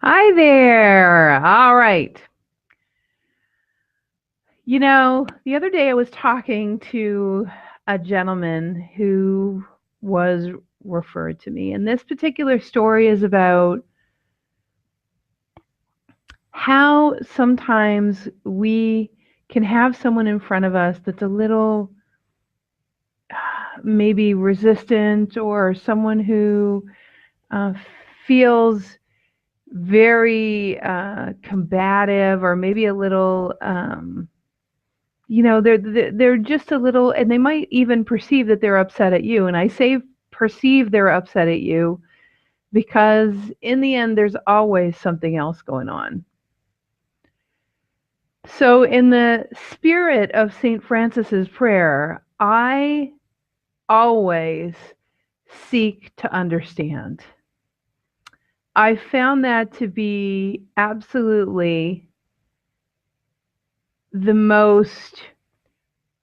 Hi there. All right. The other day I was talking to a gentleman who was referred to me, and this particular story is about how sometimes we can have someone in front of us that's a little maybe resistant or someone who uh, feels very combative or maybe a little they're just a little, and they might even perceive that they're upset at you. And I say perceive they're upset at you because in the end there's always something else going on. So in the spirit of St. Francis's prayer, I always seek to understand. I found that to be absolutely the most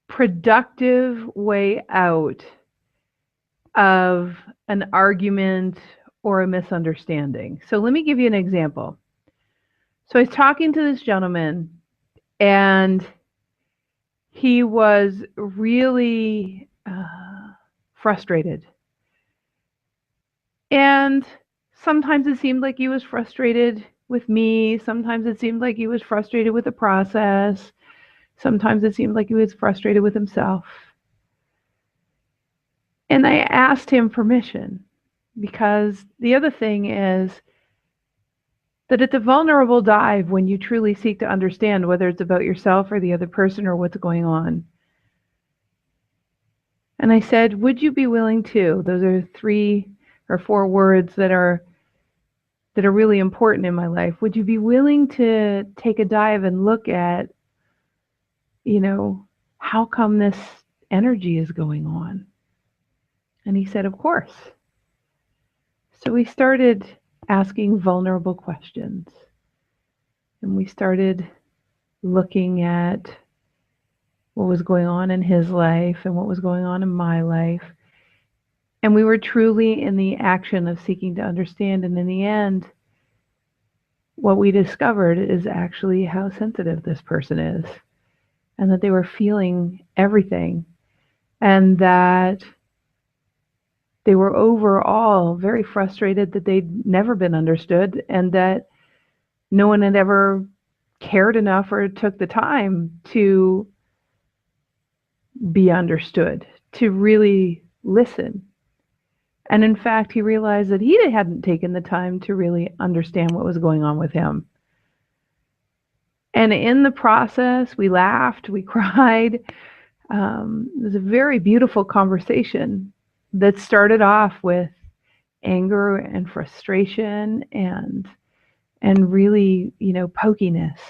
productive way out of an argument or a misunderstanding. So let me give you an example. So I was talking to this gentleman, and he was really frustrated. And sometimes it seemed like he was frustrated with me. Sometimes it seemed like he was frustrated with the process. Sometimes it seemed like he was frustrated with himself. And I asked him permission, because the other thing is that it's a vulnerable dive when you truly seek to understand, whether it's about yourself or the other person or what's going on. And I said, would you be willing to? Those are 3 or 4 words that are really important in my life. Would you be willing to take a dive and look at, how come this energy is going on? And he said, of course. So we started asking vulnerable questions. And we started looking at what was going on in his life and what was going on in my life. And we were truly in the action of seeking to understand. And in the end, what we discovered is actually how sensitive this person is, and that they were feeling everything, and that they were overall very frustrated that they'd never been understood, and that no one had ever cared enough or took the time to be understood, to really listen. And in fact, he realized that he hadn't taken the time to really understand what was going on with him. And in the process, we laughed, we cried. It was a very beautiful conversation that started off with anger and frustration and really, pokiness.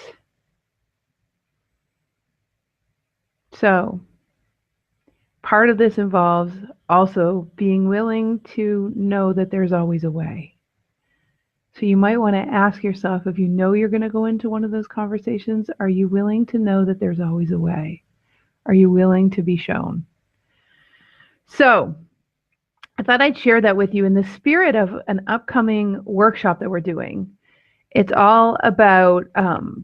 So part of this involves also being willing to know that there's always a way. So you might want to ask yourself, if you know you're going to go into one of those conversations, are you willing to know that there's always a way? Are you willing to be shown? So I thought I'd share that with you in the spirit of an upcoming workshop that we're doing. It's all about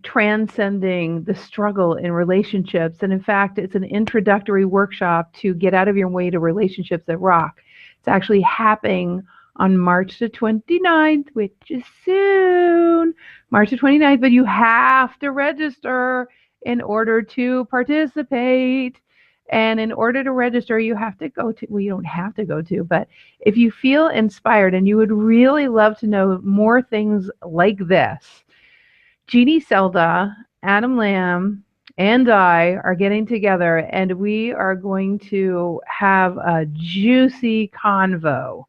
transcending the struggle in relationships. And in fact, it's an introductory workshop to get out of your way to relationships that rock. It's actually happening on March the 29th, which is soon. March the 29th, but you have to register in order to participate. And in order to register, you have to go to, well, you don't have to go to, but if you feel inspired and you would really love to know more things like this, Jeannie Selda, Adam Lamb, and I are getting together, and we are going to have a juicy convo.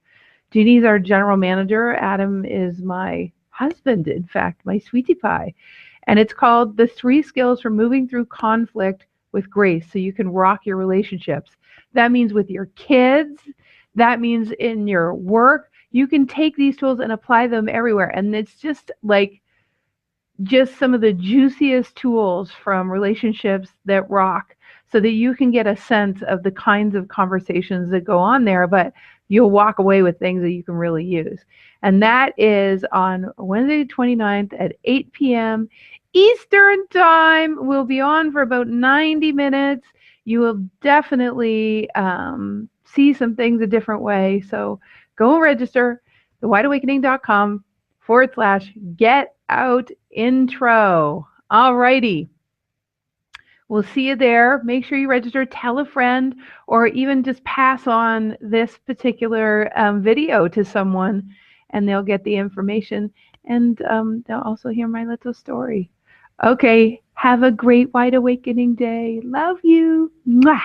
Jeannie's our general manager. Adam is my husband, in fact, my sweetie pie. And it's called The 3 Skills for Moving Through Conflict with Grace, so you can rock your relationships. That means with your kids. That means in your work. You can take these tools and apply them everywhere. And it's just some of the juiciest tools from relationships that rock, so that you can get a sense of the kinds of conversations that go on there. But you'll walk away with things that you can really use. And that is on Wednesday the 29th at 8 p.m. Eastern Time. We'll be on for about 90 minutes. You will definitely see some things a different way. So go and register, thewideawakening.com/get out intro. All righty. We'll see you there. Make sure you register, tell a friend, or even just pass on this particular video to someone, and they'll get the information, and they'll also hear my little story. Okay, have a great Wide Awakening day. Love you. Mwah.